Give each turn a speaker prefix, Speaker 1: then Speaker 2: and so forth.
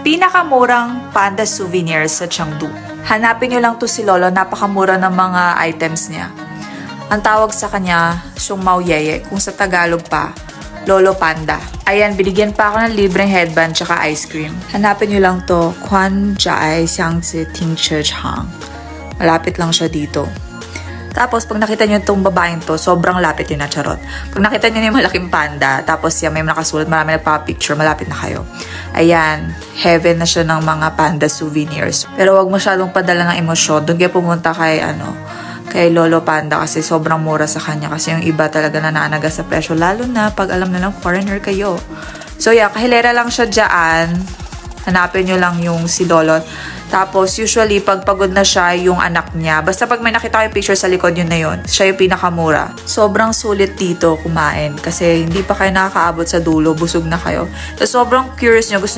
Speaker 1: Pinakamurang panda souvenirs sa Chengdu. Hanapin nyo lang to si Lolo, napakamura ng mga items niya. Ang tawag sa kanya, Sung Mao Yeye, kung sa Tagalog pa, Lolo Panda. Ayan, binigyan pa ako ng libreng headband tsaka ice cream. Hanapin nyo lang to, Quan Jai Xiangzi Ting Che Chang. Malapit lang siya dito. Tapos, pag nakita nyo itong babaeng to, sobrang lapit yun na, charot. Pag nakita nyo yung malaking panda, tapos yan, may nakasulat, marami nagpa-picture, malapit na kayo. Ayan, heaven na siya ng mga panda souvenirs. Pero wag masyadong padala ng emosyon. Doon kayo pumunta kay Lolo Panda kasi sobrang mura sa kanya. Kasi yung iba talaga nananaga sa presyo, lalo na pag alam na lang foreigner kayo. So yeah, kahilera lang siya dyan. Hanapin nyo lang yung si Lolo. Tapos, usually, pag pagod na siya, yung anak niya. Basta pag may nakita kayo picture sa likod, yun na yun. Siya yung pinakamura. Sobrang sulit dito kumain. Kasi hindi pa kayo nakakaabot sa dulo. Busog na kayo. So, sobrang curious nyo. Gusto